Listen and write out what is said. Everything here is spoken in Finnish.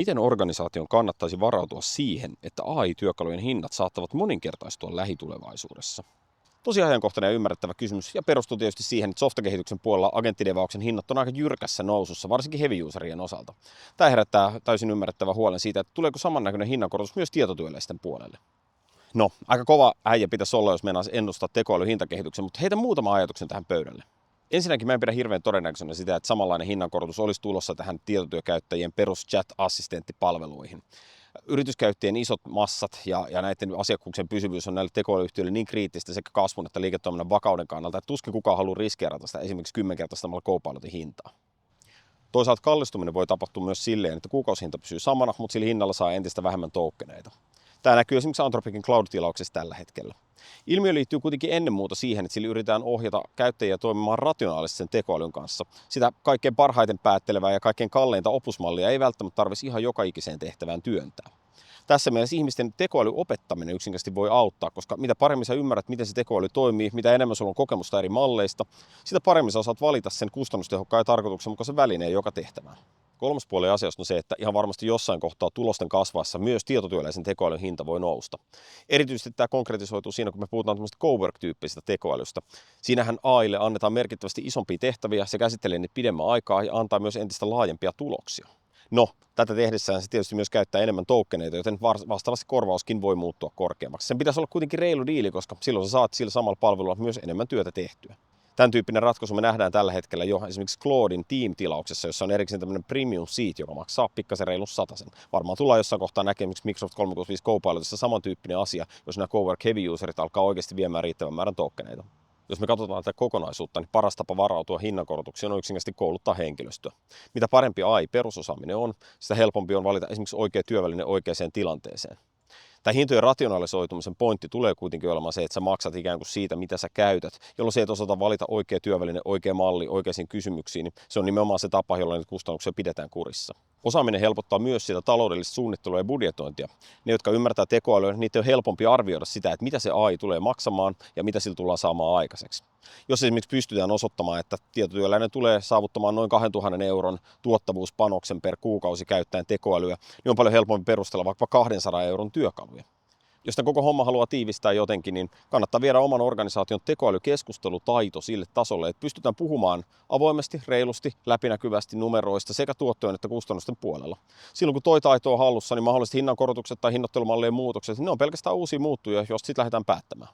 Miten organisaation kannattaisi varautua siihen, että AI-työkalujen hinnat saattavat moninkertaistua lähitulevaisuudessa? Tosi ajankohtainen ja ymmärrettävä kysymys ja perustuu tietysti siihen, että softakehityksen puolella agenttidevauksen hinnat on aika jyrkässä nousussa, varsinkin heavy userien osalta. Tämä herättää täysin ymmärrettävä huolen siitä, että tuleeko samannäköinen hinnankorotus myös tietotyöläisten puolelle. No, aika kova äijä pitäisi olla, jos meinaa ennustaa tekoälyn hintakehityksen, mutta heitän muutama ajatuksen tähän pöydälle. Ensinnäkin mä en pidä hirveän todennäköisenä sitä, että samanlainen hinnankorotus olisi tulossa tähän tietotyökäyttäjien perus chat-assistenttipalveluihin. Yrityskäyttäjien isot massat ja näiden asiakkuuksien pysyvyys on näille tekoälyyhtiöille niin kriittistä sekä kasvun että liiketoiminnan vakauden kannalta, että tuskin kukaan haluaa riskeerata sitä esimerkiksi 10-kertaistamalla Copilotin hintaa. Toisaalta kallistuminen voi tapahtua myös silleen, että kuukausihinta pysyy samana, mutta sillä hinnalla saa entistä vähemmän tokeneita. Tämä näkyy esimerkiksi Anthropicin Cloud-tilauksessa tällä hetkellä. Ilmiö liittyy kuitenkin ennen muuta siihen, että sillä yritetään ohjata käyttäjiä toimimaan rationaalisesti sen tekoälyn kanssa. Sitä kaikkein parhaiten päättelevää ja kaikkein kalleinta opusmallia ei välttämättä tarvitsisi ihan joka ikiseen tehtävään työntää. Tässä mielessä ihmisten tekoälyopettaminen yksinkertaisesti voi auttaa, koska mitä paremmin sä ymmärrät, miten se tekoäly toimii, mitä enemmän sulla on kokemusta eri malleista, sitä paremmin sä osaat valita sen kustannustehokkaan ja tarkoituksenmukaisen välineen joka tehtävään. Kolmas puoli asiasta on se, että ihan varmasti jossain kohtaa tulosten kasvaessa myös tietotyöläisen tekoälyn hinta voi nousta. Erityisesti tämä konkretisoituu siinä, kun me puhutaan tämmöistä cowork-tyyppisestä tekoälystä. Siinähän AIlle annetaan merkittävästi isompia tehtäviä, se käsittelee niitä pidemmän aikaa ja antaa myös entistä laajempia tuloksia. No, tätä tehdessään se tietysti myös käyttää enemmän tokeneita, joten vastaavasti korvauskin voi muuttua korkeammaksi. Sen pitäisi olla kuitenkin reilu diili, koska silloin sä saat sillä samalla palvelulla myös enemmän työtä tehtyä. Tämän tyyppinen ratkaisu me nähdään tällä hetkellä jo esimerkiksi Claudin Team-tilauksessa, jossa on erikseen tämmöinen premium seat, joka maksaa pikkasen reilun satasen. Varmaan tullaan jossain kohtaa näkemään Microsoft 365 Copilotissa samantyyppinen asia, jos nämä cowork heavy userit alkaa oikeasti viemään riittävän määrän tokeneita. Jos me katsotaan tätä kokonaisuutta, niin paras tapa varautua hinnankorotuksiin on yksinkertaisesti kouluttaa henkilöstöä. Mitä parempi AI-perusosaaminen on, sitä helpompi on valita esimerkiksi oikea työväline oikeaan tilanteeseen. Tämä hintojen rationalisoitumisen pointti tulee kuitenkin olemaan se, että sä maksat ikään kuin siitä, mitä sä käytät, jolloin se, et osata valita oikea työväline, oikea malli, oikeisiin kysymyksiin, niin se on nimenomaan se tapa, jolla niitä kustannuksia pidetään kurissa. Osaaminen helpottaa myös sitä taloudellista suunnittelua ja budjetointia. Ne, jotka ymmärtää tekoälyä, niitä on helpompi arvioida sitä, että mitä se AI tulee maksamaan ja mitä sillä tullaan saamaan aikaiseksi. Jos esimerkiksi pystytään osoittamaan, että tietotyöläinen tulee saavuttamaan noin 2000 euron tuottavuuspanoksen per kuukausi käyttäen tekoälyä, niin on paljon helpompi perustella vaikka 200 euron työkaluja. Jos tämän koko homma haluaa tiivistää jotenkin, niin kannattaa viedä oman organisaation tekoälykeskustelutaito sille tasolle, että pystytään puhumaan avoimesti, reilusti, läpinäkyvästi numeroista sekä tuottojen että kustannusten puolella. Silloin kun toi taito on hallussa, niin mahdollisesti hinnankorotukset tai hinnoittelumallien muutokset, niin ne on pelkästään uusia muuttuja, joista sitten lähdetään päättämään.